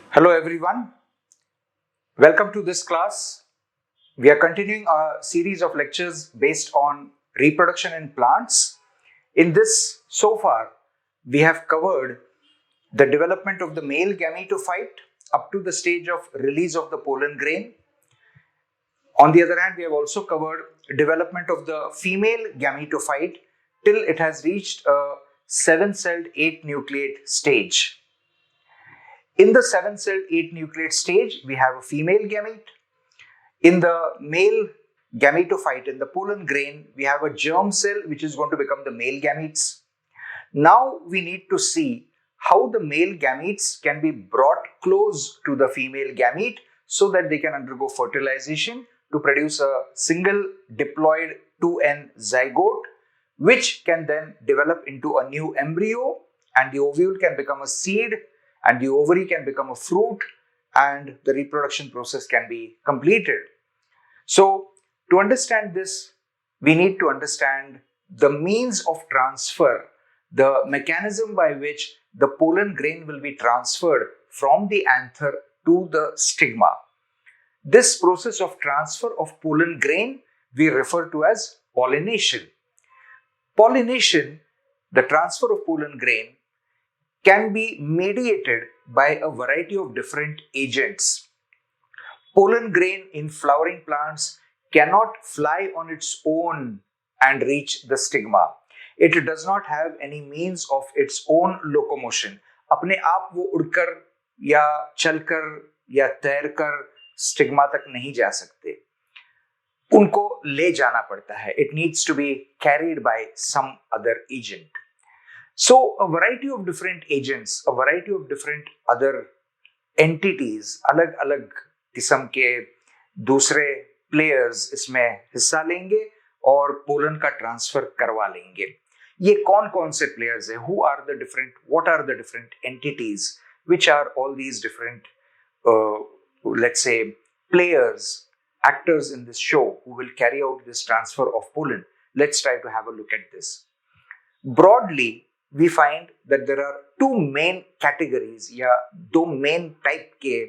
Hello everyone, welcome to this class. We are continuing a series of lectures based on reproduction in plants. In this, so far, we have covered the development of the male gametophyte up to the stage of release of the pollen grain. On the other hand, we have also covered development of the female gametophyte till it has reached a 7-celled 8-nucleate stage. In the 7-celled 8-nucleate stage, we have a female gamete. In the male gametophyte, in the pollen grain, we have a germ cell which is going to become the male gametes. Now we need to see how the male gametes can be brought close to the female gamete so that they can undergo fertilization to produce a single diploid 2N zygote, which can then develop into a new embryo, and the ovule can become a seed and the ovary can become a fruit, and the reproduction process can be completed. So, to understand this, we need to understand the means of transfer, the mechanism by which the pollen grain will be transferred from the anther to the stigma. This process of transfer of pollen grain we refer to as pollination. Pollination, the transfer of pollen grain, can be mediated by a variety of different agents. Pollen grain in flowering plants cannot fly on its own and reach the stigma. It does not have any means of its own locomotion. अपने आप वो उड़कर या चलकर या तैरकर stigma तक नहीं जा सकते. उनको ले जाना पड़ता है. It needs to be carried by some other agent. So a variety of different agents, a variety of different other entities, अलग-अलग किस्म के दूसरे प्लेयर्स इसमें हिस्सा लेंगे और पोलन का ट्रांसफर करवा लेंगे. ये कौन कौन से प्लेयर्स हैं? Who are the different, what are the different entities? Which are all these different, let's say, players, actors in this show who will carry out this transfer of pollen? Let's try to have a look at this. Broadly, we find that there are two main categories या दो main type के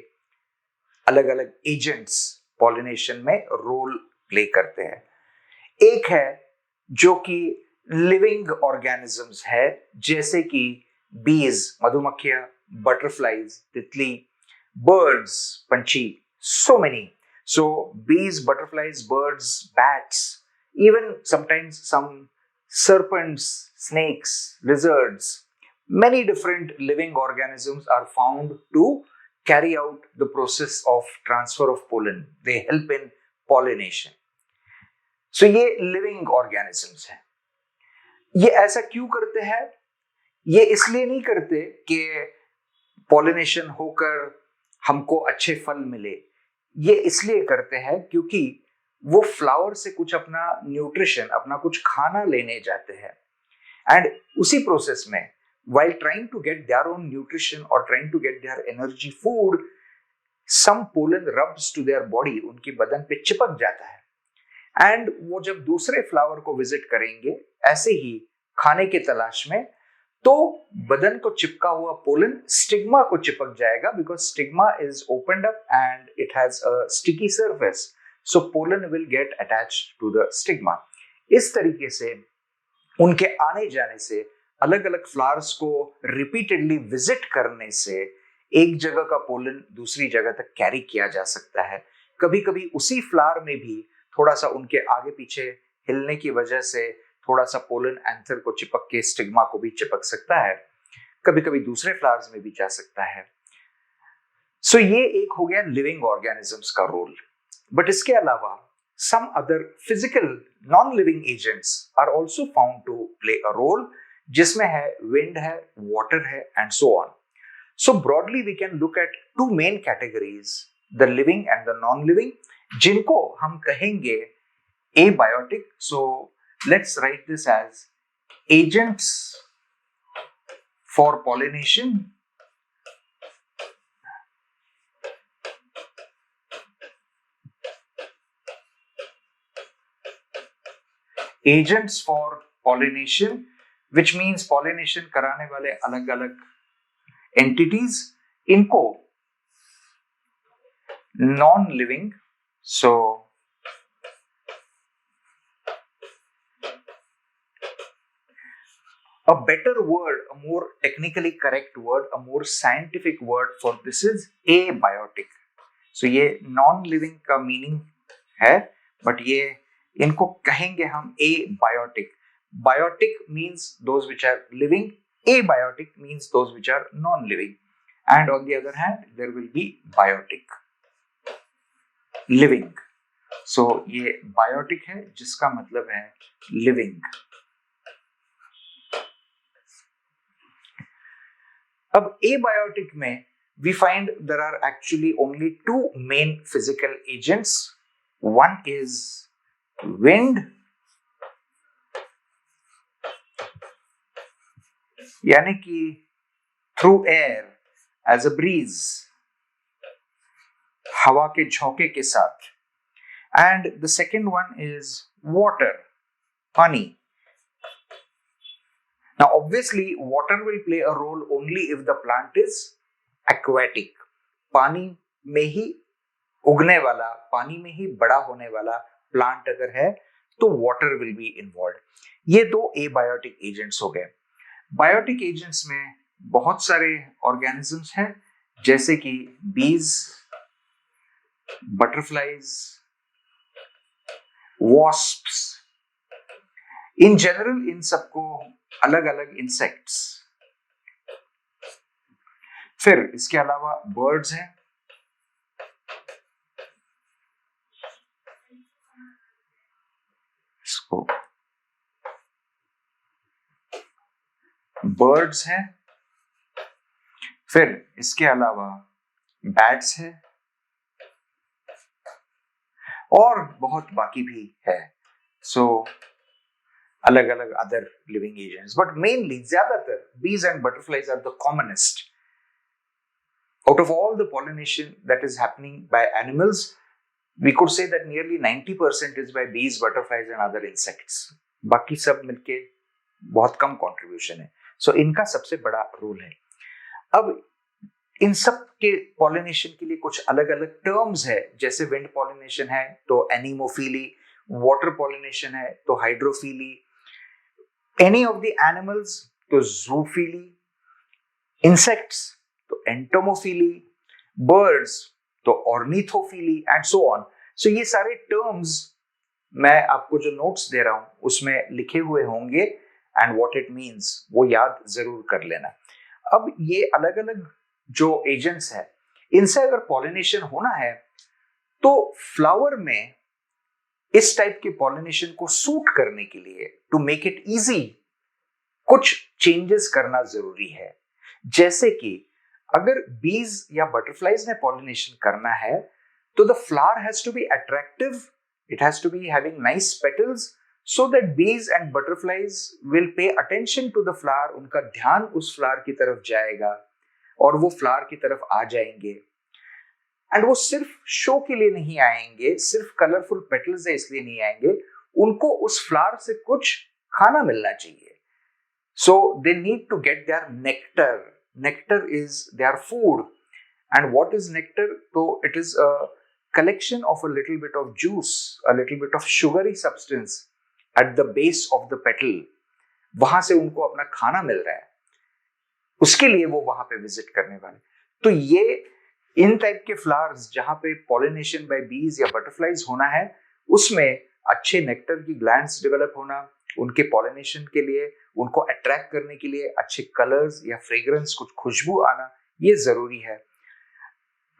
अलग अलग agents pollination में role play करते हैं. एक है जो कि लिविंग ऑर्गेनिजम्स है, जैसे कि बीज मधुमक्खियां, बटरफ्लाईज तितली, बर्ड्स पंछी, so many. So bees, butterflies, birds, bats, even sometimes some serpents, snakes, lizards, many different living organisms are found to carry out the process of transfer of pollen. They help in pollination. So ये living organisms हैं. ये ऐसा क्यों करते हैं? ये इसलिए नहीं करते कि pollination होकर हमको अच्छे फल मिले. ये इसलिए करते हैं क्योंकि वो फ्लावर से कुछ अपना न्यूट्रिशन, अपना कुछ खाना लेने जाते हैं. एंड उसी प्रोसेस में while trying to get their own nutrition or trying to get their energy food, some pollen rubs to their body, उनकी बदन पे चिपक जाता है. एंड वो जब दूसरे फ्लावर को विजिट करेंगे ऐसे ही खाने की तलाश में, तो बदन को चिपका हुआ पोलन स्टिग्मा को चिपक जाएगा, because stigma is opened up and it has a sticky surface, so pollen will get attached to the stigma. इस तरीके से उनके आने जाने से, अलग अलग फ्लावर्स को रिपीटेडली विजिट करने से एक जगह का पोलन दूसरी जगह तक कैरी किया जा सकता है. कभी कभी उसी फ्लावर में भी थोड़ा सा उनके आगे पीछे हिलने की वजह से थोड़ा सा पोलन एंथर को चिपक के स्टिग्मा को भी चिपक सकता है. कभी कभी दूसरे फ्लावर्स में भी जा सकता है. सो ये एक हो गया लिविंग ऑर्गेनिजम्स का रोल. बट इसके अलावा some other physical non-living agents are also found to play a role, जिसमें है wind है, water है, and so on. So broadly we can look at two main categories, the living and the non-living, जिनको हम कहेंगे abiotic. So let's write this as agents for pollination agents for pollination which means pollination कराने वाले अलग अलग entities, इनको non living, so a better word, a more technically correct word, a more scientific word for this is abiotic. So ये non-living का meaning है, but ये इनको कहेंगे हम abiotic. Biotic means those which are living, abiotic means those which are non-living. And on the other hand, there will be biotic, living. So ये biotic है जिसका मतलब है living. अब abiotic में we find there are actually only two main physical agents. One is wind, यानी कि through air as a breeze, हवा के झोंके के साथ, and the second one is water, पानी. Now, obviously, water will play a role only if the plant is aquatic. पानी में ही उगने वाला, पानी में ही बड़ा होने वाला प्लांट अगर है तो वाटर विल बी इन्वॉल्व. ये दो एबायोटिक एजेंट्स हो गए. बायोटिक एजेंट्स में बहुत सारे ऑर्गेनिजम्स हैं, जैसे कि बीज, butterflies, wasps. In general in सबको अलग अलग इंसेक्ट्स. फिर इसके अलावा बर्ड्स हैं, इसको बर्ड्स हैं. फिर इसके अलावा बैट्स है और बहुत बाकी भी है. सो अलग अलग other living agents, but mainly ज्यादातर bees and butterflies are the commonest. Out of all the pollination that is happening by animals, we could say that nearly 90% is by bees, butterflies and other insects. बाकी सब मिलके बहुत कम contribution है. So इनका सबसे बड़ा role है. अब इन सब के pollination के लिए कुछ अलग अलग terms है. जैसे wind pollination है तो anemophily, water pollination है तो hydrophily, any of the animals तो zoophily, insects तो entomophily, birds तो ornithophily and so on. So ये सारे terms मैं आपको जो notes दे रहा हूं उसमें लिखे हुए होंगे and what it means वो याद जरूर कर लेना. अब ये अलग अलग जो agents है, इनसे अगर pollination होना है तो flower में इस टाइप के पॉलिनेशन को सूट करने के लिए, टू मेक इट इजी, कुछ चेंजेस करना जरूरी है. जैसे कि अगर बीज या बटरफ्लाइज ने पॉलिनेशन करना है तो the flower has to be attractive, it has to be having nice petals, so that bees and butterflies will pay attention to the flower. उनका ध्यान उस फ्लावर की तरफ जाएगा और वो फ्लावर की तरफ आ जाएंगे. एंड वो सिर्फ शो के लिए नहीं आएंगे, सिर्फ कलरफुल पेटल्स है इसलिए नहीं आएंगे, उनको उस फ्लावर से कुछ खाना मिलना चाहिए. So they need to get their nectar. Nectar is their food. And what is nectar? तो it is a collection of a little bit of juice, a little bit of sugary substance at the base of the petal. वहां से उनको अपना खाना मिल रहा है, उसके लिए वो वहां पे विजिट करने वाले. तो ये इन टाइप के फ्लावर्स जहां पे पॉलिनेशन बाय बीज या बटरफ्लाइज होना है, उसमें अच्छे नेक्टर की ग्लैंड्स डेवलप होना, उनके पॉलिनेशन के लिए, उनको अट्रैक्ट करने के लिए अच्छे कलर्स या फ्रेग्रेंस, कुछ खुशबू आना, ये जरूरी है.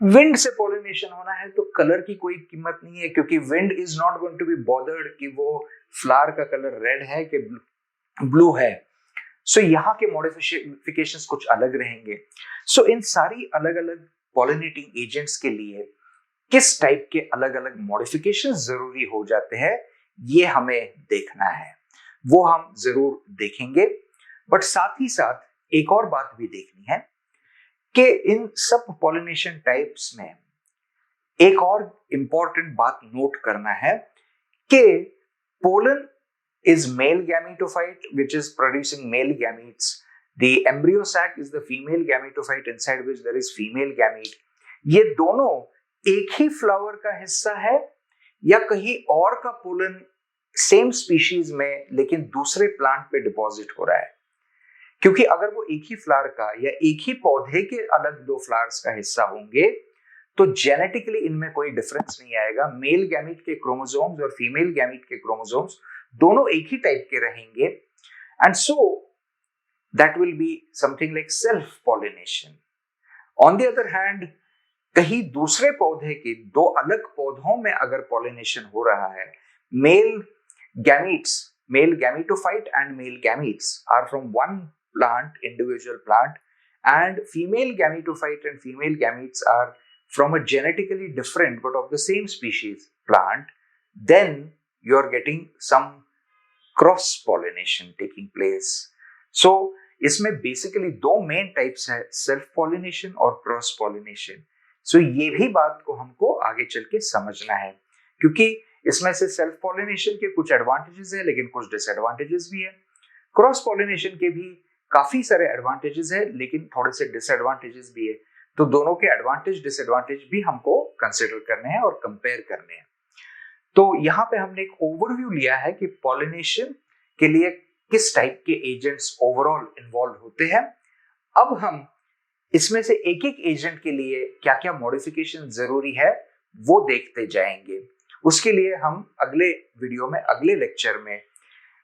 विंड से पॉलिनेशन होना है तो कलर की कोई कीमत नहीं है, क्योंकि wind is not going to be bothered कि वो फ्लावर का कलर रेड है कि ब्लू है. सो यहाँ के मॉडिफिकेशंस कुछ अलग रहेंगे. सो इन सारी अलग अलग पॉलिनेटिंग एजेंट्स के लिए किस टाइप के अलग अलग मॉडिफिकेशंस जरूरी हो जाते हैं, ये हमें देखना है. वो हम जरूर देखेंगे. बट साथ ही साथ एक और बात भी देखनी है कि इन सब पॉलिनेशन टाइप्स में एक और इंपॉर्टेंट बात नोट करना है कि pollen is male gametophyte which is producing male gametes. The embryo sac is the female gametophyte inside which there is female gamete. ये दोनों एक ही फ्लावर का हिस्सा है या कहीं और का पोलन सेम स्पीशीज में लेकिन दूसरे प्लांट पे डिपॉजिट हो रहा है? क्योंकि अगर वो एक ही फ्लावर का या एक ही पौधे के अलग दो फ्लावर्स का हिस्सा होंगे तो जेनेटिकली इनमें कोई डिफरेंस नहीं आएगा. मेल गैमीट के क्रोमोसोम्स और फीमेल गैमीट के क्रोमोसोम्स दोनों एक ही टाइप के रहेंगे. And so that will be something like self pollination. On the other hand, कहीं दूसरे पौधे के दो अलग पौधों में अगर पॉलिनेशन हो रहा है, mail gametes, male gametophyte and male gametes are from one plant, individual plant, and female gametophyte and female gametes are from a genetically different but of the same species plant, then you are getting some cross pollination taking place. So इसमें basically दो main types है, self pollination और cross pollination. So ये भी बात को हमको आगे चल के समझना है, क्योंकि इसमें से सेल्फ पॉलिनेशन के कुछ एडवांटेजेस है लेकिन कुछ डिसएडवांटेजेस भी है. क्रॉस पॉलिनेशन के भी काफी सारे एडवांटेजेस है लेकिन थोड़े से डिसएडवांटेजेस भी है. तो दोनों के एडवांटेज डिसएडवांटेज भी हमको कंसिडर करने हैं और कंपेयर करने हैं. तो यहाँ पे हमने एक ओवरव्यू लिया है कि पॉलिनेशन के लिए किस टाइप के एजेंट्स ओवरऑल इन्वॉल्व होते हैं. अब हम इसमें से एक एक एजेंट के लिए क्या क्या मॉडिफिकेशन जरूरी है वो देखते जाएंगे. उसके लिए हम अगले वीडियो में, अगले लेक्चर में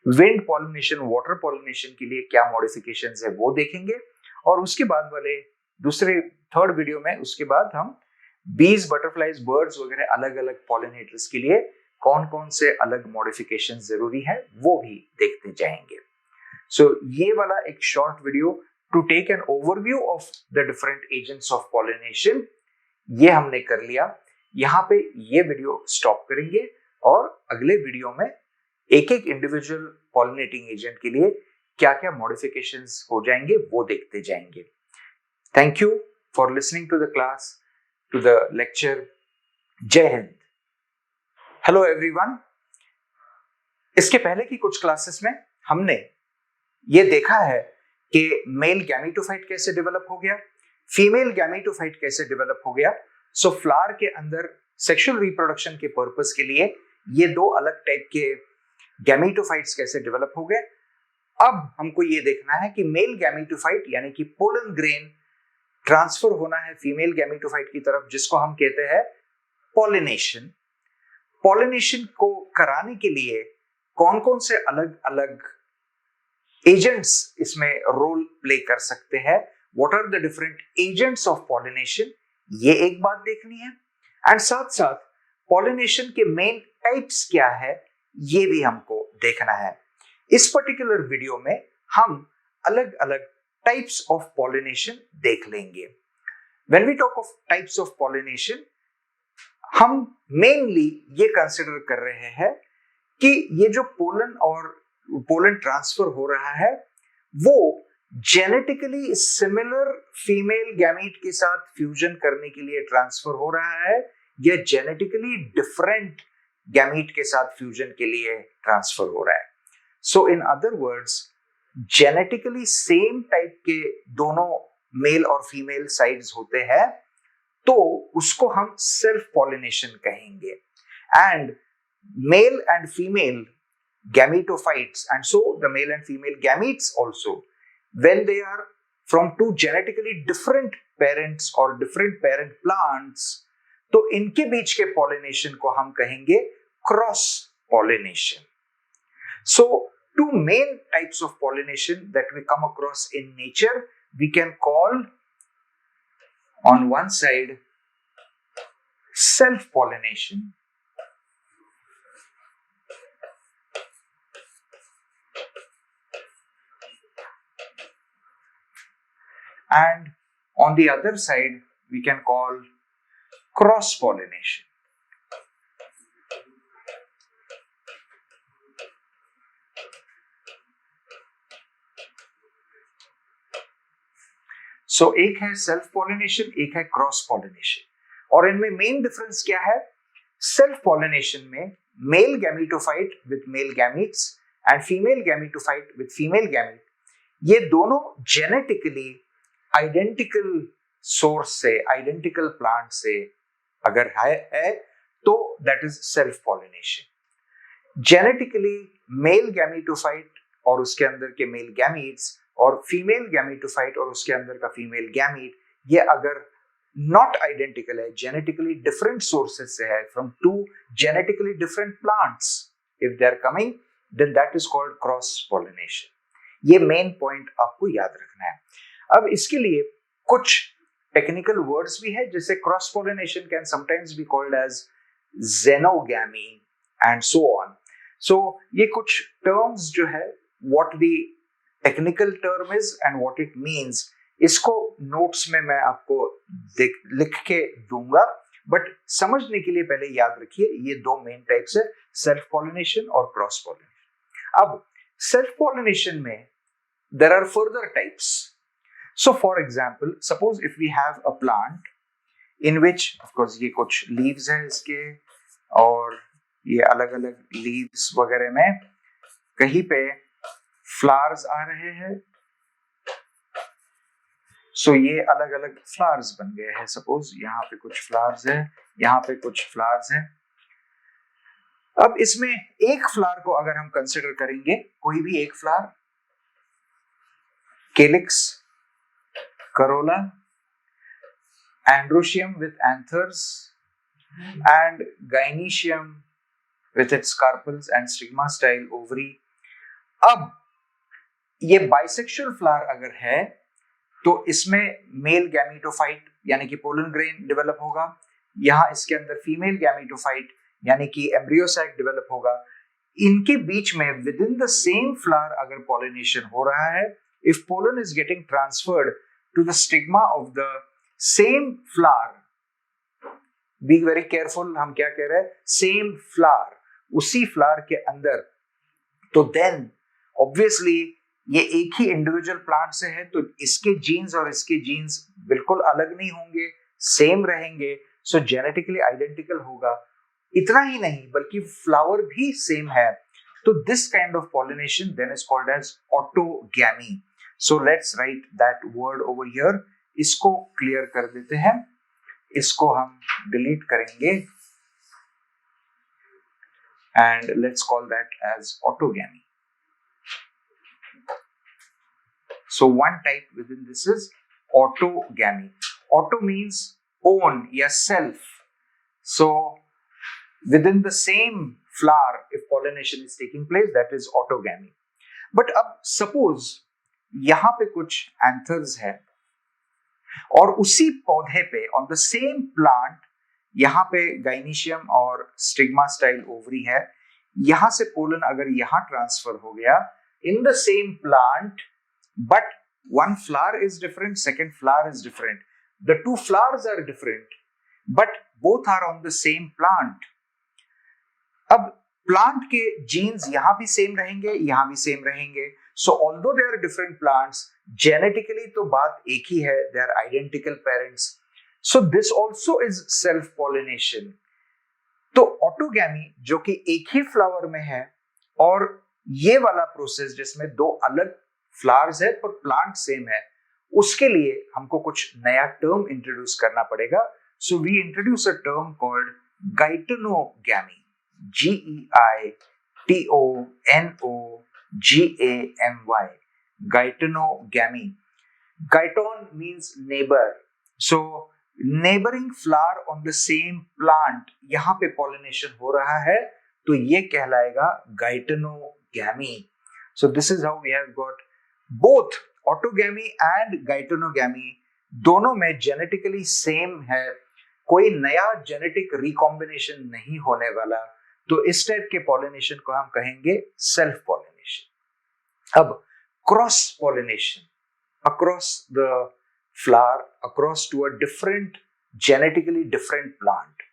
विंड पॉलिनेशन, वाटर पॉलिनेशन के लिए क्या मॉडिफिकेशंस है वो देखेंगे. और उसके बाद वाले दूसरे थर्ड वीडियो में उसके बाद हम बीज, बटरफ्लाइज, बर्ड्स वगैरह अलग अलग पॉलिनेटर्स के लिए कौन कौन से अलग मॉडिफिकेशन जरूरी है वो भी देखते जाएंगे. सो ये वाला एक short video to take an overview of the different agents of pollination ये हमने कर लिया. यहाँ पे ये वीडियो स्टॉप करेंगे और अगले वीडियो में एक एक इंडिविजुअल पॉलिनेटिंग एजेंट के लिए क्या क्या मॉडिफिकेशंस हो जाएंगे वो देखते जाएंगे. Thank you for listening to the class, to the lecture. जय हिंद. Hello everyone. इसके पहले की कुछ क्लासेस में हमने ये देखा है कि मेल गैमेटोफाइट कैसे डेवलप हो गया, फीमेल गैमेटोफाइट कैसे डेवलप हो गया. सो फ्लावर के अंदर सेक्सुअल रिप्रोडक्शन के पर्पस के लिए ये दो अलग टाइप के गैमेटोफाइट्स कैसे डेवलप हो गए. अब हमको ये देखना है कि मेल गैमेटोफाइट यानी कि पोलन ग्रेन ट्रांसफर होना है फीमेल गैमेटोफाइट की तरफ, जिसको हम कहते हैं पॉलिनेशन. पॉलिनेशन को कराने के लिए कौन कौन से अलग अलग एजेंट्स इसमें रोल प्ले कर सकते हैं, what are the different agents of pollination, ये एक बात देखनी है. एंड साथ साथ पॉलिनेशन के मेन टाइप्स क्या है ये भी हमको देखना है. इस पर्टिकुलर वीडियो में हम अलग अलग टाइप्स ऑफ पॉलिनेशन देख लेंगे. When we talk of types of pollination, हम मेनली ये कंसिडर कर रहे हैं कि ये जो पोलन और पोलन ट्रांसफर हो रहा है वो जेनेटिकली सिमिलर फीमेल गैमीट के साथ फ्यूजन करने के लिए ट्रांसफर हो रहा है या जेनेटिकली डिफरेंट गैमीट के साथ फ्यूजन के लिए ट्रांसफर हो रहा है. So in other words, genetically same type के दोनों मेल और फीमेल साइड्स होते हैं तो उसको हम सेल्फ पॉलिनेशन कहेंगे. And male and female gametophytes and so the male and female gametes also, when they are from two genetically different parents or different parent plants, तो इनके बीच के pollination को हम कहेंगे cross pollination. So two main types of pollination that we come across in nature we can call on one side self pollination and on the other side we can call cross pollination. सो एक है self pollination, एक है cross pollination. और इनमें main difference क्या है? Self pollination में male gametophyte with male gametes and female gametophyte with female gamete, ये दोनों जेनेटिकली आइडेंटिकल सोर्स से, आइडेंटिकल प्लांट से अगर है तो that is self pollination. Genetically male gametophyte और उसके अंदर के मेल गैमीट्स और फीमेल गैमीटोफाइट और उसके अंदर का फीमेल गैमीट, ये अगर नॉट आइडेंटिकल है, जेनेटिकली डिफरेंट सोर्सेस से है, from two genetically different plants, if they are coming, then that is called cross pollination. ये मेन पॉइंट आपको याद रखना है। अब इसके लिए कुछ टेक्निकल वर्ड्स भी है, जैसे cross pollination can sometimes be called as xenogamy and so on. So ये कुछ टर्म्स जो है, what the technical term is and what it means, इसको नोट्स में मैं आपको लिख के दूंगा, बट समझने के लिए पहले याद रखिए ये दो मेन टाइप्स है, सेल्फ पॉलिनेशन और क्रॉस पॉलिनेशन। अब सेल्फ पॉलिनेशन में there are further types. So for example, suppose if we have a plant in which, of course, ये कुछ leaves हैं इसके, और ये अलग अलग leaves वगैरह में कहीं पे flowers आ रहे हैं, so ये अलग अलग flowers बन गए हैं। Suppose यहाँ पे कुछ flowers है, यहाँ पे कुछ flowers है। अब इसमें एक फ्लावर को अगर हम कंसिडर करेंगे, कोई भी एक flower, calyx, corolla, androecium with anthers, and gynoecium with its carpels and stigma-style ovary. अब ये बाइसेक्सुअल फ्लावर अगर है तो इसमें मेल गैमीटोफाइट यानी कि पोलन ग्रेन डेवलप होगा, यहाँ इसके अंदर फीमेल गैमीटोफाइट यानी कि एम्ब्रियो सैक डेवलप होगा। इनके बीच में with in the same flower अगर पॉलिनेशन हो रहा है, if pollen is getting transferred to the stigma of the same flower, be very careful, हम क्या कह रहे हैं, same flower, उसी flower के अंदर, तो then obviously ये एक ही इंडिविजुअल प्लांट से है, तो इसके जीन्स और इसके जीन्स बिल्कुल अलग नहीं होंगे, सेम रहेंगे, सो जेनेटिकली आइडेंटिकल होगा। इतना ही नहीं बल्कि फ्लावर भी सेम है, तो this kind of pollination then is called as autogamy. So let's write that word over here. इसको क्लियर कर देते हैं, इसको हम डिलीट करेंगे and let's call that as autogamy. So one type within this is autogamy. Auto means own या self. So within the same flower, if pollination is taking place, that is autogamy. But अब suppose यहां पे कुछ anthers है और उसी पौधे पे ऑन द सेम प्लांट यहां पे गाइनीशियम और स्टिग्मा स्टाइल ओवरी है, यहां से पोलन अगर यहां ट्रांसफर हो गया in the same plant, but one flower is different, second flower is different, the two flowers are different but both are on the same plant. अब plant के genes यहां भी सेम रहेंगे, यहां भी सेम रहेंगे, so although they are different plants, genetically तो बात एक ही है, they are identical parents, so this also is self pollination। तो ऑटोगैमी जो कि एक ही फ्लावर में है, और ये वाला प्रोसेस जिसमें दो अलग फ्लावर्स है पर प्लांट सेम है, उसके लिए हमको कुछ नया टर्म इंट्रोड्यूस करना पड़ेगा। So we introduce a term called geitonogamy, GEITONOGAMY, geitonogamy. Geiton means neighbour, so neighbouring flower on the same plant, यहां पे पॉलिनेशन हो रहा है तो ये कहलाएगा geitonogamy. So this is how we have got both autogamy and geitonogamy, दोनों में जेनेटिकली सेम है, कोई नया जेनेटिक रिकॉम्बिनेशन नहीं होने वाला, तो इस टाइप के पॉलिनेशन को हम कहेंगे सेल्फ पॉलिनेशन। अब cross pollination across the flower, across to a different genetically different plant,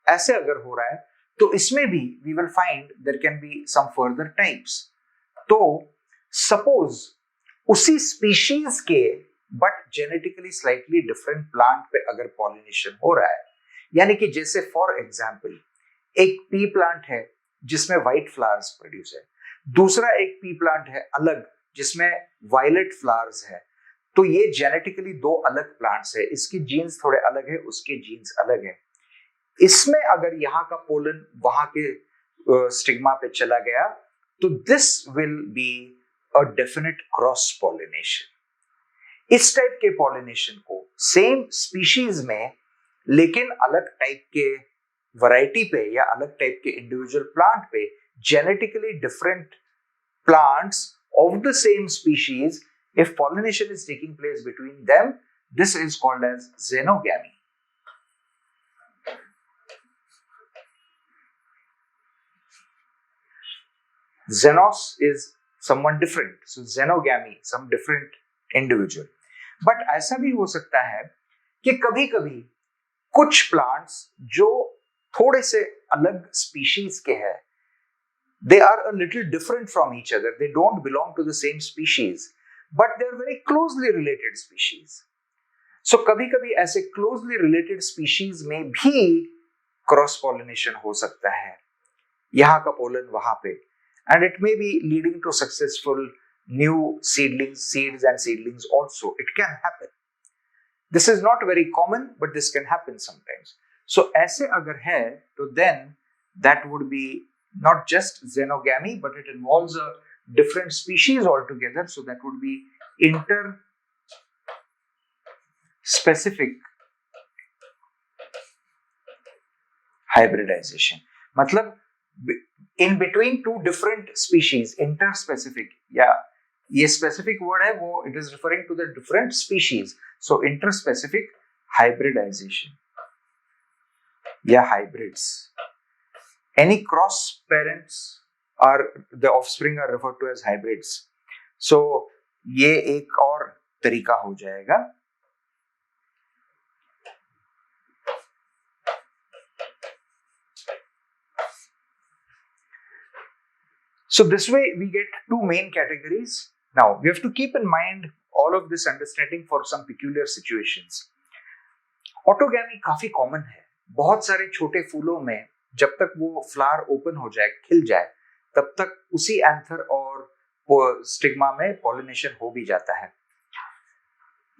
ऐसे अगर हो रहा है तो इसमें भी we will find there can be some further types. तो सपोज उसी स्पीशीज के but genetically slightly different plant पे अगर पॉलिनेशन हो रहा है, यानी कि जैसे फॉर एग्जांपल एक पी प्लांट है जिसमें व्हाइट फ्लावर्स प्रोड्यूस है, दूसरा एक पी प्लांट है अलग, जिसमें वायलेट फ्लावर्स है। तो ये जेनेटिकली दो अलग प्लांट्स है, इसके जीन्स थोड़े अलग है, उसके जीन्स अलग है। इसमें अगर यहाँ का पोलन वहां के स्टिग्मा पे चला गया तो this will be a definite cross pollination. इस टाइप के पॉलिनेशन को सेम स्पीशीज में लेकिन अलग टाइप के वैरायटी पे या अलग टाइप के इंडिविजुअल प्लांट पे genetically different plants of the same species, if pollination is taking place between them, this is called as xenogamy. Xenos is someone different, so xenogamy some different individual. But ऐसा भी हो सकता है कि कभी कभी कुछ प्लांट्स जो थोड़े से अलग स्पीशीज के हैं, they are a little different from each other, they don't belong to the same species, but they are very closely related species. So कभी कभी ऐसे closely related species में भी क्रॉस पॉलिनेशन हो सकता है, यहाँ का पोलन वहां पे, and it may be leading to successful new seedlings, seeds and seedlings also. It can happen. This is not very common, but this can happen sometimes. So ऐसे अगर है तो then that would be not just xenogamy, but it involves a different species altogether. So that would be inter-specific hybridization. मतलब in between two different species, inter-specific. Yeah, ये specific word है वो, it is referring to the different species. So inter-specific hybridization. Yeah, hybrids. Any cross parents are the offspring are referred to as hybrids. So ये एक और तरीका हो जाएगा. So this way we get two main categories. Now we have to keep in mind all of this understanding for some peculiar situations. Autogamy काफी common है. बहुत सारे छोटे फूलों में जब तक वो फ्लावर ओपन हो जाए, खिल जाए, तब तक उसी एंथर और स्टिग्मा में पॉलिनेशन हो भी जाता है.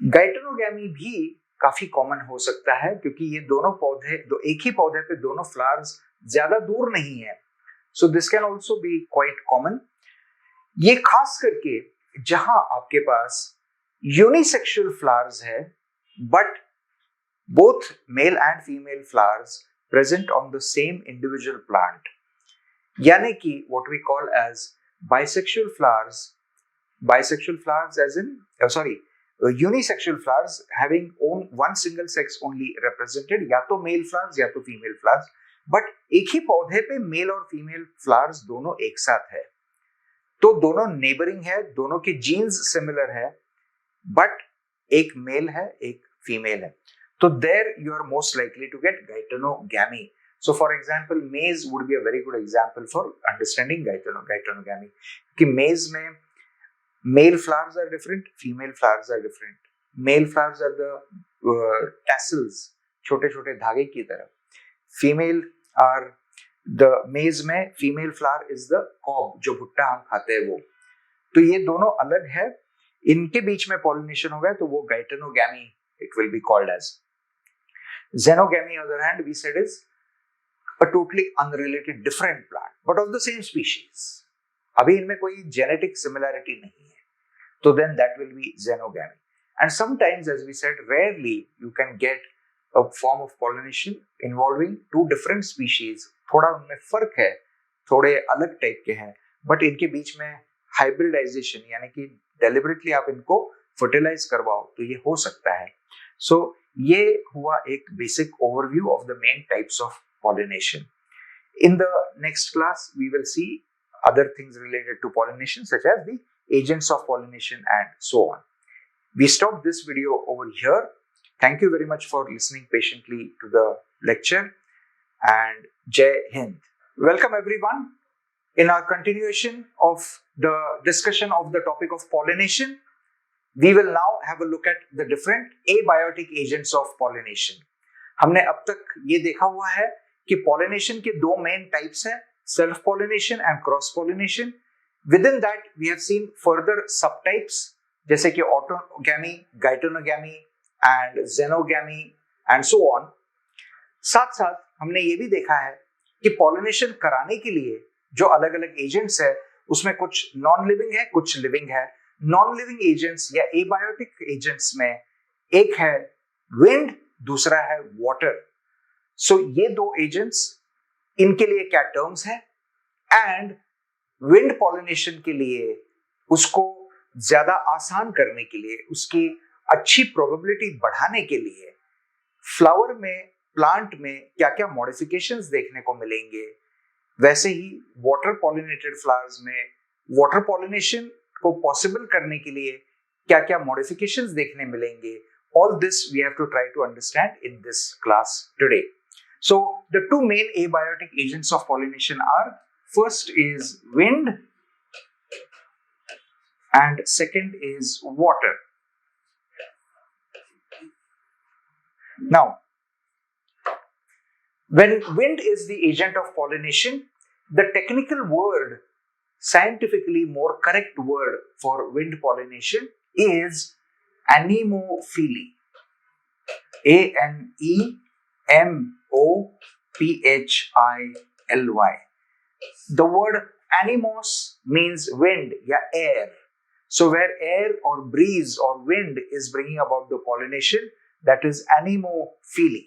गाइटेनोगैमी भी काफी कॉमन हो सकता है क्योंकि ये दोनों पौधे एक ही पौधे पे दोनों फ्लावर्स ज्यादा दूर नहीं है. So this can also be quite common. ये खास करके जहां आपके पास यूनिसेक्सुअल फ्लावर्स है but both male and female flowers present on the same individual plant, यानी कि what we call as bisexual flowers as in unisexual flowers having one single sex only represented, या तो male flowers या तो female flowers, but एक ही पौधे पे mail और फीमेल फ्लावर्स दोनों एक साथ है, तो दोनों नेबरिंग है, दोनों के जीन्स सिमिलर है, बट एक मेल है एक फीमेल है. So there you are most likely to get gaetenogamy. So for example, maize would be a very good example for understanding gaetenogamy. कि maize में male flowers are different, female flowers are different. Male flowers are the tassels, छोटे छोटे धागे की तरह. Female are the maize में female flower is the cob, जो भुट्टा हम खाते हैं वो. तो ये दोनों अलग है, इनके बीच में pollination हो गया तो वो gaetenogamy it will be called as. Xenogamy, on the other hand, we said is a totally unrelated different plant, but of the same species. अभी इनमें कोई genetic similarity नहीं है, तो then that will be xenogamy. And sometimes, as we said, rarely you can get a form of pollination involving two different species. थोड़ा उनमें फर्क है, थोड़े अलग टाइप के हैं, but इनके बीच में hybridization यानी कि deliberately आप इनको fertilize करवाओ तो ये हो सकता है. So ये हुआ एक basic overview of the main types of pollination. In the next class we will see other things related to pollination such as the agents of pollination and so on. We stop this video over here. Thank you very much for listening patiently to the lecture and Jai Hind. Welcome everyone. In our continuation of the discussion of the topic of pollination, we will now have a look at the different abiotic agents of pollination. हमने अब तक ये देखा हुआ है कि pollination के दो main types हैं, self pollination and cross pollination. Within that we have seen further subtypes जैसे कि autogamy, geitonogamy and xenogamy and so on. साथ साथ हमने ये भी देखा है कि पॉलिनेशन कराने के लिए जो अलग अलग एजेंट्स है उसमें कुछ नॉन लिविंग है, कुछ लिविंग है। नॉन लिविंग एजेंट्स या एबायोटिक एजेंट्स में एक है विंड, दूसरा है वाटर। सो ये दो एजेंट्स, इनके लिए क्या टर्म्स है, एंड विंड पॉलिनेशन के लिए उसको ज्यादा आसान करने के लिए, उसकी अच्छी प्रोबेबिलिटी बढ़ाने के लिए फ्लावर में, प्लांट में क्या क्या मॉडिफिकेशंस देखने को मिलेंगे, वैसे ही वाटर पॉलिनेटेड फ्लावर्स में वाटर पॉलिनेशन को पॉसिबल करने के लिए क्या क्या मॉडिफिकेशंस देखने मिलेंगे। All this we have to try to understand in this class today. So the two main abiotic agents of pollination are, first is wind and second is water. Now, when wind is the agent of pollination, the technical word, scientifically more correct word for wind pollination is anemophily. Anemophily. The word anemos means wind या air. So where air or breeze or wind is bringing about the pollination, that is anemophily.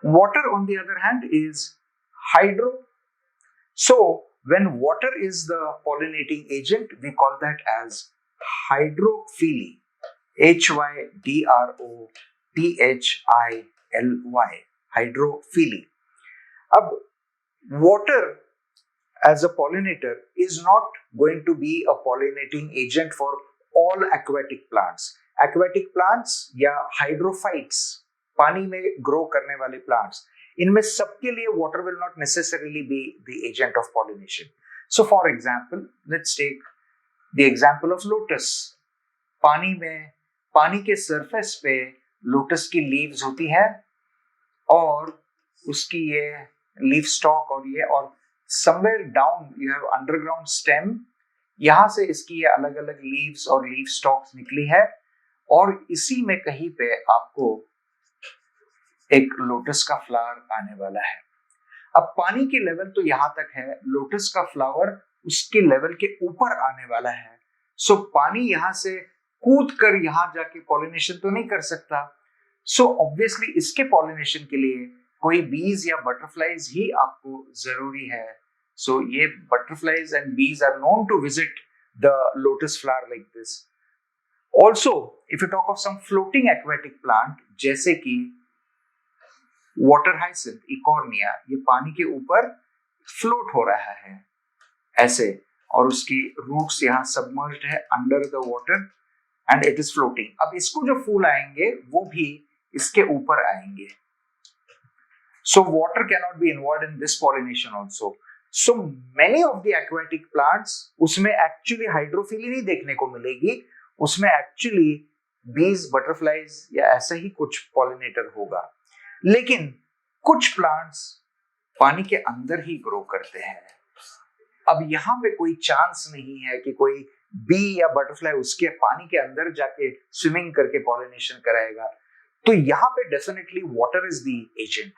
Water on the other hand is hydro. So when water is the pollinating agent, we call that as hydrophily. Hydrophily. Hydrophily. अब water as a pollinator is not going to be a pollinating agent for all aquatic plants. Aquatic plants या hydrophytes, पानी में grow करने वाले plants, इनमें सबके लिए water will not necessarily be the agent of pollination. So for example, let's take the example of lotus. पानी में, पानी के सरफेस पे लोटस की लीव्स होती है और उसकी ये लीफ स्टॉक और ये, और somewhere down you have underground stem, यहां से इसकी ये अलग अलग लीव्स और लीफ स्टॉक्स निकली है और इसी में कहीं पे आपको एक लोटस का फ्लावर आने वाला है। अब पानी की लेवल तो यहां तक है, लोटस का फ्लावर उसके लेवल के ऊपर आने वाला है। सो पानी यहां से कूद कर यहां जाके पॉलिनेशन तो नहीं कर सकता। सो ऑब्वियसली इसके पॉलिनेशन के लिए कोई बीज या बटरफ्लाइज ही आपको जरूरी है। सो ये butterflies and bees are known to visit the lotus flower like this. Also if you talk of some floating aquatic plant जैसे कि वाटर हाइसिंथ, इकोर्निया, ये पानी के ऊपर फ्लोट हो रहा है ऐसे, और उसकी रूट्स यहाँ सबमर्ज्ड है under the water and it is floating. अब इसको जो फूल आएंगे वो भी इसके ऊपर आएंगे। So water can not be involved in this pollination also. So many of the aquatic plants, उसमें एक्चुअली हाइड्रोफिली नहीं देखने को मिलेगी, उसमें एक्चुअली बीज, बटरफ्लाइज या ऐसा ही कुछ पॉलिनेटर होगा। लेकिन कुछ प्लांट्स पानी के अंदर ही ग्रो करते हैं। अब यहाँ पे कोई चांस नहीं है कि कोई बी या बटरफ्लाई उसके पानी के अंदर जाके स्विमिंग करके पॉलिनेशन कराएगा, तो यहाँ पे definitely water is the agent.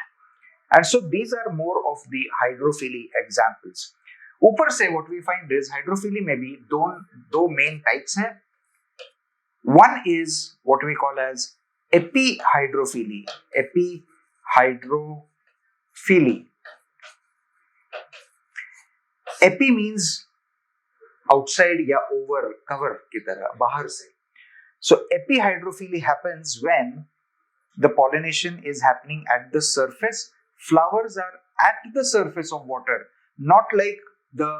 And so these are more of the hydrophily examples. ऊपर से what we find is hydrophily में भी दो मेन टाइप्स हैं। One is what we call as epihydrophily. Epihydrophily, epi means outside या over, cover की तरह, बाहर से। So epihydrophily happens when the pollination is happening at the surface. Flowers are at the surface of water, not like the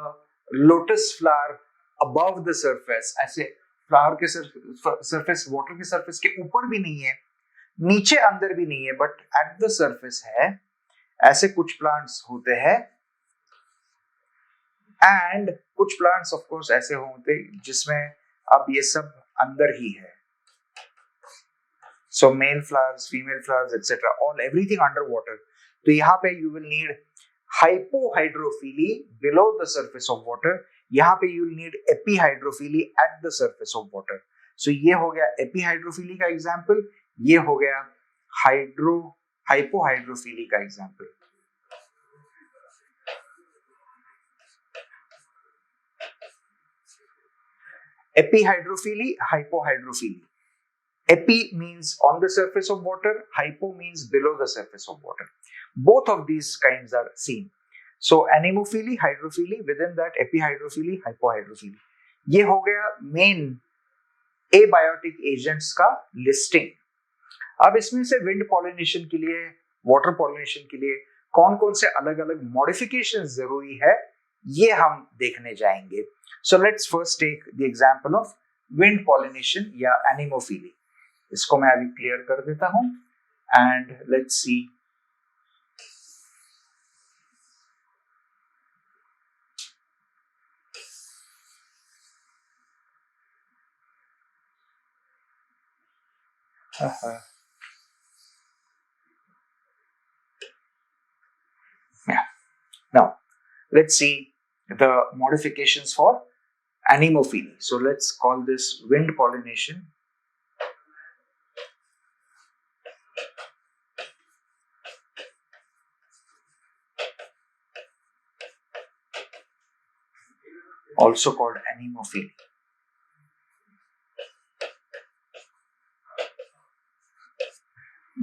lotus flower above the surface. ऐसे flower के surface water के surface के ऊपर भी नहीं है, नीचे अंदर भी नहीं है, बट एट द सरफेस है। ऐसे कुछ प्लांट्स होते हैं एंड कुछ प्लांट्स ऑफ कोर्स ऐसे होते जिसमें अब ये सब अंदर ही है। So male flowers, female flowers etcetera, all everything under water. तो यहाँ पे you will need hypohydrophily below the surface of water, यहाँ पे you need epihydrophily at the surface of water. So ये हो गया एपीहाइड्रोफिली का एग्जाम्पल, ये हो गया हाइपोहाइड्रोफिली का example. Epihydrophily, hypohydrophily. Epi means on the surface of water, hypo means below the surface of water. Both of these kinds are seen. So anemophily, hydrophily, within that epihydrophily, hypohydrophily. ये हो गया main abiotic agents का listing. अब इसमें से wind pollination के लिए, water pollination के लिए कौन कौन से अलग अलग मॉडिफिकेशन जरूरी है, ये हम देखने जाएंगे। So let's first take the example of wind pollination या anemophily. इसको मैं अभी क्लियर कर देता हूं and let's see. Yeah. Now let's see the modifications for anemophily. So let's call this wind pollination. Also called anemophily.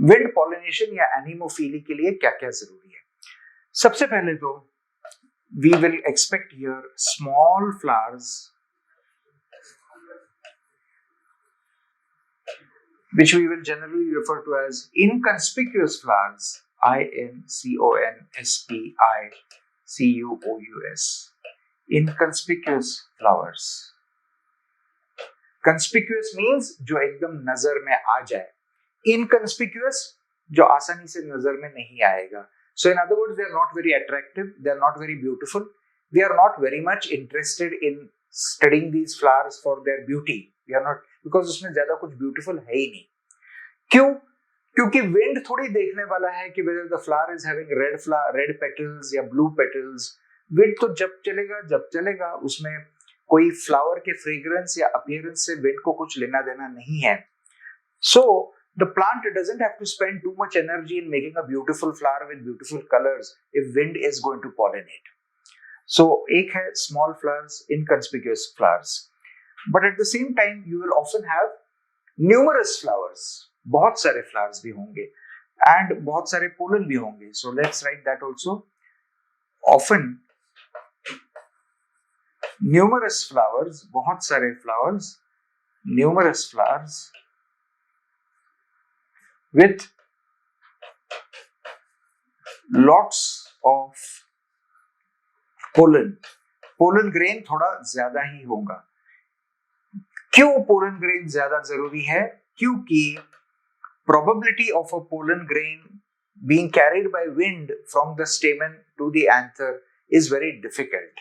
Wind pollination या anemophily के लिए क्या क्या जरूरी है? सबसे पहले तो we will expect here small flowers which we will generally refer to as inconspicuous flowers, inconspicuous, inconspicuous flowers. Conspicuous means जो एकदम नजर में आ जाए, inconspicuous जो आसानी से नजर में नहीं आएगा. So in other words, they are not very attractive, they are not very beautiful, we are not very much interested in studying these flowers for their beauty. We are not, because उसमें ज्यादा कुछ beautiful है ही नहीं. क्यों? क्योंकि wind थोड़ी देखने वाला है कि whether the flower is having red petals या blue petals. Wind तो जब चलेगा उसमें कोई flower के fragrance या appearance से wind को कुछ लेना देना नहीं है. So the plant doesn't have to spend too much energy in making a beautiful flower with beautiful colors if wind is going to pollinate. So एक है small flowers, inconspicuous flowers. But at the same time you will often have numerous flowers. बहुत सारे flowers भी होंगे and बहुत सारे pollen भी होंगे. So let's write that also. Often numerous flowers, बहुत सारे flowers, numerous flowers with lots of pollen. Pollen grain थोड़ा ज्यादा ही होगा. क्यों pollen grain ज्यादा जरूरी है? क्योंकि probability of a pollen grain being carried by wind from the stamen to the anther is very difficult.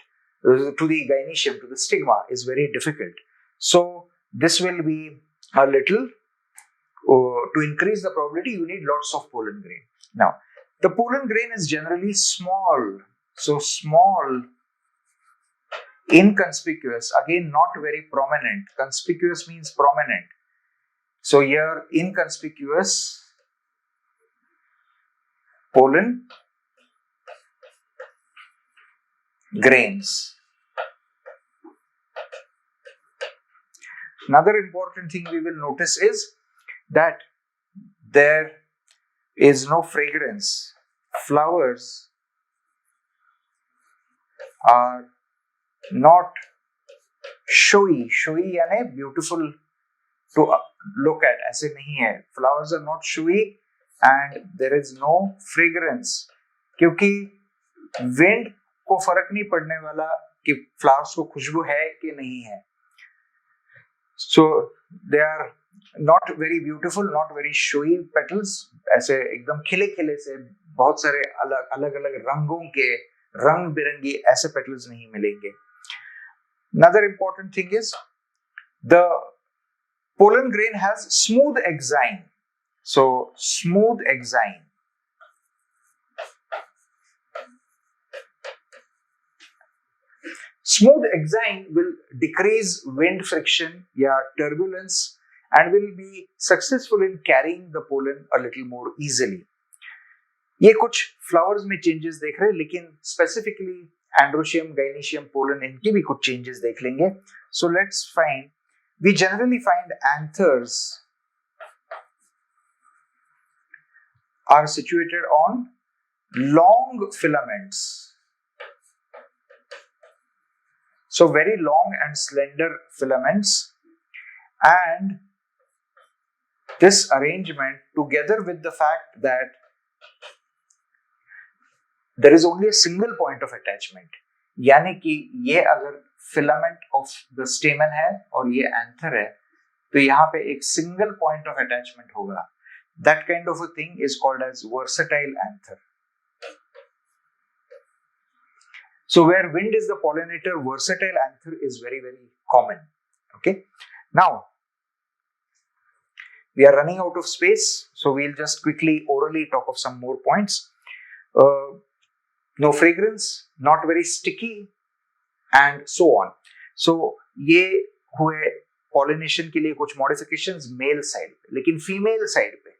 To the gynoecium, to the stigma is very difficult. So this will be a little, to increase the probability you need lots of pollen grain. Now the pollen grain is generally small. So small, inconspicuous, again not very prominent. Conspicuous means prominent. So here inconspicuous pollen grains. Another important thing we will notice is that there is no fragrance. Flowers are not showy. Showy यानी beautiful to look at. ऐसे नहीं है. Flowers are not showy and there is no fragrance. क्योंकि wind को फर्क नहीं पड़ने वाला कि flowers को खुशबू है कि नहीं है. So they are not very beautiful, not very showy petals. ऐसे एकदम खिले खिले से बहुत सारे अलग अलग रंगों के रंग बिरंगी ऐसे petals नहीं मिलेंगे. Another important thing is the pollen grain has smooth exine. So smooth exine. Smooth exine will decrease wind friction या turbulence and will be successful in carrying the pollen a little more easily. ये कुछ flowers में changes देख रहे हैं, लेकिन specifically androecium, gynoecium, pollen, इनकी भी कुछ चेंजेस देख लेंगे. So let's find, we generally find anthers are situated on long filaments. So very long and slender filaments, and this arrangement together with the fact that there is only a single point of attachment, यानी कि ये अगर filament of the stamen है और ये anther है, तो यहाँ पे एक single point of attachment होगा. That kind of a thing is called as versatile anther. So where wind is the pollinator, versatile anther is very, very common. Okay. Now, we are running out of space, so we'll just quickly orally talk of some more points. No fragrance, not very sticky, and so on. So ये हुए pollination के लिए कुछ modifications male side पे, लेकिन female side पे,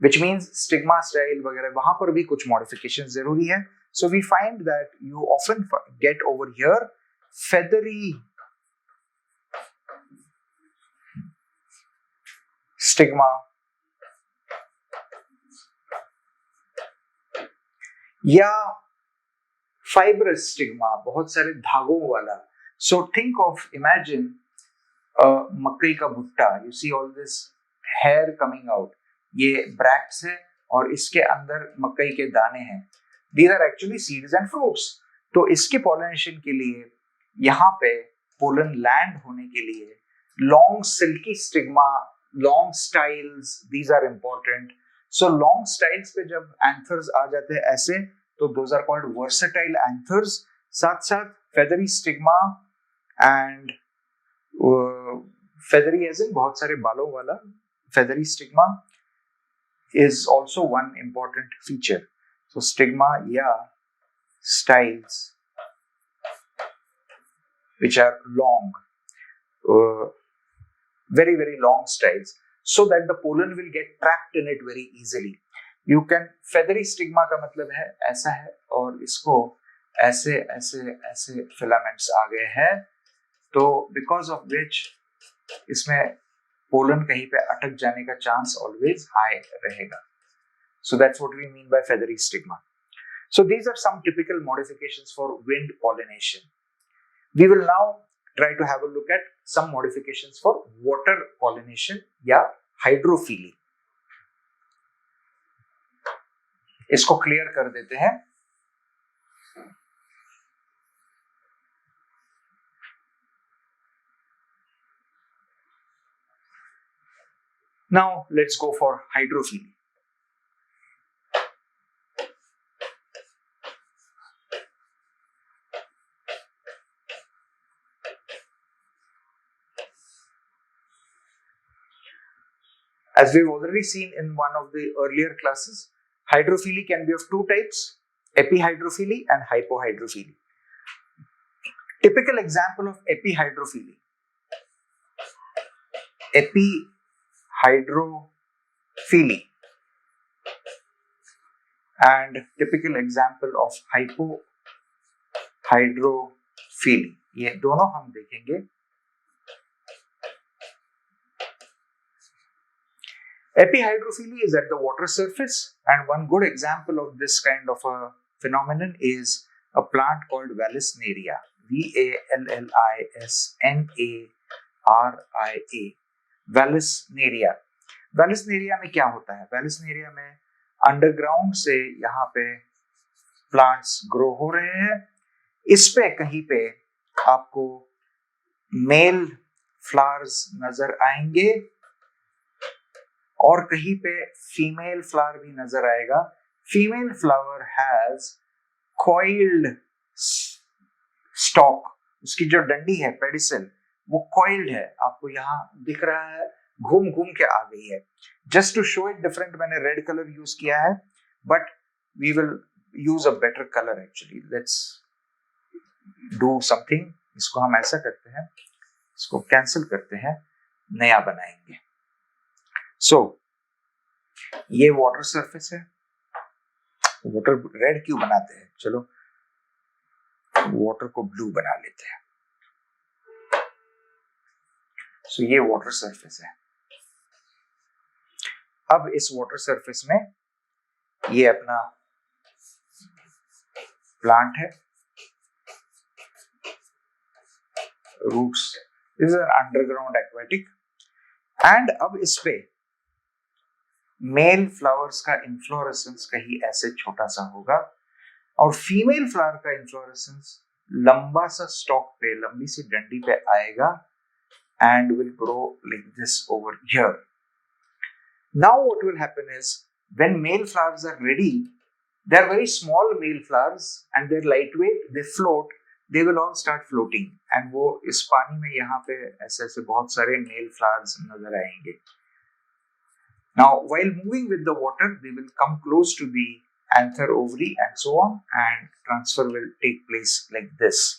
which means stigma style वगैरह, वहां पर भी कुछ modifications जरूरी है. So we find that you often get over here feathery stigma या fibrous stigma, बहुत सारे धागों वाला. So think of, imagine मकई का भुट्टा. You see all this hair coming out. ये bracts है और इसके अंदर मकई के दाने हैं. These are actually seeds and fruits. तो इसके pollination के लिए यहाँ पे pollen land होने के लिए long silky stigma, long styles, these are important. So long styles पे जब anthers आ जाते हैं ऐसे, तो those are called versatile anthers. साथ साथ feathery stigma and feathery as in बहुत सारे बालों वाला feathery stigma is also one important feature. So stigma या styles which are long, very, very long styles, so that the pollen will get trapped in it very easily. You can, feathery stigma का मतलब है ऐसा है और इसको ऐसे ऐसे ऐसे filaments आ गए हैं, तो because of which इसमें pollen कहीं पे अटक जाने का chance always high रहेगा. So that's what we mean by feathery stigma. So these are some typical modifications for wind pollination. We will now try to have a look at some modifications for water pollination या hydrophily. इसको clear कर देते हैं. Now let's go for hydrophily. As we've already seen in one of the earlier classes, hydrophily can be of two types, epihydrophily and hypohydrophily. Typical example of epihydrophily. Epihydrophily. And typical example of hypohydrophily. ये दोनों हम देखेंगे. Epihydrophily is at the water surface, and one good example of this kind of a phenomenon is a plant called Vallisneria. Vallisneria. Vallisneria. Vallisneria में क्या होता है? Vallisneria में underground से यहाँ पे प्लांट्स ग्रो हो रहे हैं. इस पे कहीं पे आपको मेल फ्लावर्स नजर आएंगे और कहीं पे फीमेल फ्लावर भी नजर आएगा. Female flower has coiled stock. उसकी जो डंडी है, पेडिसल, वो कॉइल्ड है. आपको यहाँ दिख रहा है, घूम घूम के आ गई है. Just to show it different मैंने रेड कलर यूज किया है, but we will use a better colour actually. Let's do something, इसको हम ऐसा करते हैं, इसको कैंसिल करते हैं, नया बनाएंगे। सो ये वाटर सरफेस है, वाटर रेड क्यों बनाते हैं, चलो वाटर को ब्लू बना लेते हैं। सो ये वाटर सरफेस है। अब इस वाटर सरफेस में ये अपना प्लांट है, roots, this is an underground aquatic, and अब इस पे मेल फ्लावर्स का इन्फ्लोरेसेंस कहीं ऐसे छोटा सा होगा और फीमेल फ्लावर का इन्फ्लोरेसेंस लंबा सा स्टॉक पे, लंबी सी डंडी पे आएगा and will grow like this over here. Now what will happen is when male flowers are ready, they are very small male flowers and they're lightweight, they float, they will all start floating and वो इस पानी में यहाँ पे ऐसे ऐसे बहुत सारे male flowers नजर आएंगे. Now while moving with the water, they will come close to the anther ovary and so on, and transfer will take place like this.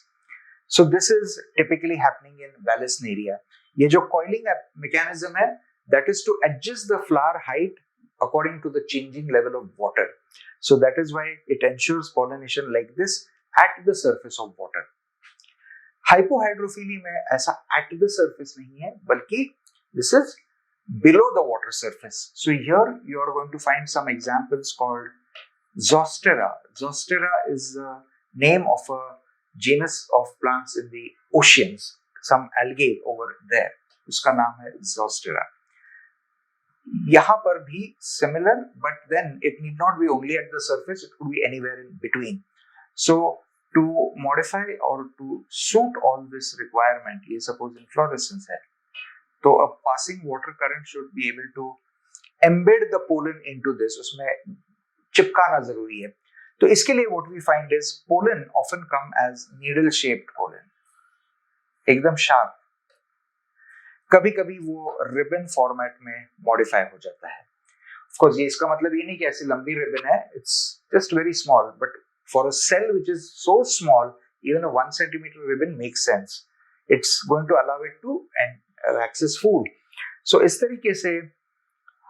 So this is typically happening in Vallisneria. ये जो coiling mechanism है, that is to adjust the flower height according to the changing level of water. So that is why it ensures pollination like this at the surface of water. Hypohydrophily में ऐसा at the surface नहीं है, बल्कि this is below the water surface. So here you are going to find some examples called Zostera. Zostera is the name of a genus of plants in the oceans, some algae over there, उसका नाम है Zostera. यहाँ पर भी similar, but then it need not be only at the surface, it could be anywhere in between. So to modify or to suit all this requirement, ये suppose inflorescence है, तो a passing water current should be able to embed the pollen into this, उसमें चिपकाना जरूरी है। तो इसके लिए what we find is pollen often come as needle shaped pollen, एकदम शार्प, कभी कभी वो रिबन फॉर्मेट में मॉडिफाई हो जाता है। ऑफ कोर्स ये इसका मतलब ये नहीं कि ऐसी लंबी रिबन है, it's just very small, but for a cell which is so small, even a 1 centimetre ribbon makes sense, it's going to allow it to access food. So इस तरीके से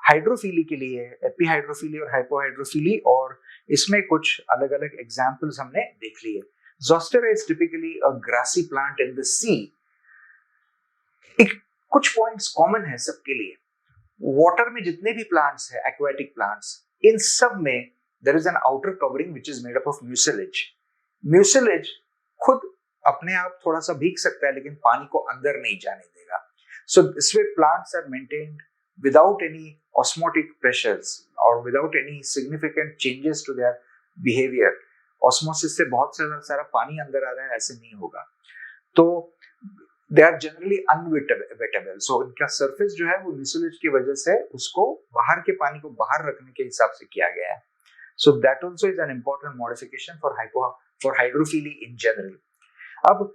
हाइड्रोफिली के लिए एपीहाइड्रोफिली और हाइपोहाइड्रोफिली, और इसमें कुछ अलग अलग एग्जांपल्स हमने देख लिए। Zostera is typically a grassy plant in the sea. कुछ पॉइंट्स कॉमन है सबके लिए। वाटर में जितने भी प्लांट्स है, एक्वेटिक प्लांट्स, इन सब में there is an outer covering which is made up of mucilage. Mucilage खुद अपने आप थोड़ा सा भीग सकता है, लेकिन पानी को अंदर नहीं जाने देगा। So this way plants are maintained without any osmotic pressures or without any significant changes to their behavior. Osmosis से बहुत सारा पानी अंदर आ रहा है, ऐसे नहीं होगा। तो they are generally unwettable. So इनका surface जो है वो mucilage की वजह से उसको बाहर के पानी को बाहर रखने के हिसाब से किया गया है। So that also is an important modification for hydrophily in general. अब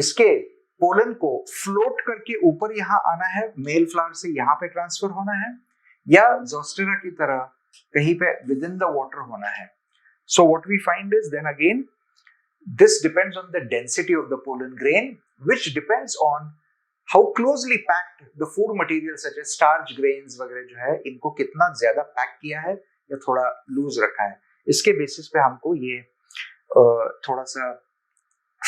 इसके पोलन को फ्लोट करके ऊपर यहाँ आना है, मेल फ्लावर से यहाँ पे ट्रांसफर होना है, या जोस्टेरा की तरह कहीं पे विद इन द वाटर होना है। So what we find is then again this depends on the density of the pollen grain, which depends on how closely packed the food material such as starch grains वगैरह जो है, इनको कितना ज्यादा pack किया है या थोड़ा लूज रखा है, इसके बेसिस पे हमको ये थोड़ा सा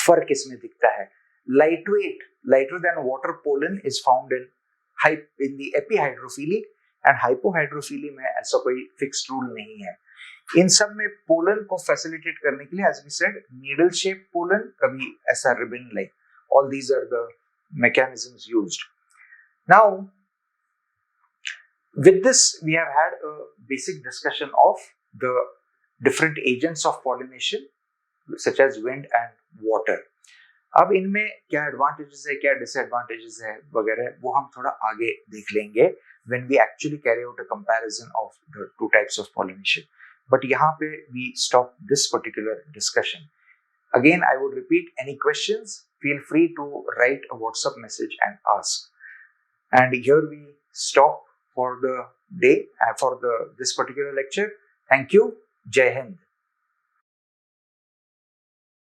फर्क इसमें दिखता है। Lightweight, lighter than water pollen is found in the epihydrophily, and hypohydrophily में ऐसा कोई fixed rule नहीं है। इन सब में pollen को facilitate करने के लिए, as we said, needle shaped pollen, कभी ऐसा ribbon like, all these are the mechanisms used. Now, with this we have had a basic discussion of the different agents of pollination, such as wind and water. अब इनमें क्या advantages है, क्या disadvantages है वगैरह, वो हम थोड़ा आगे देख लेंगे when we actually carry out a comparison of the two types of pollination. But यहाँ पे we stop this particular discussion. Again, I would repeat, any questions, feel free to write a WhatsApp message and ask. And here we stop for the day, for this particular lecture. Thank you. Jai Hind.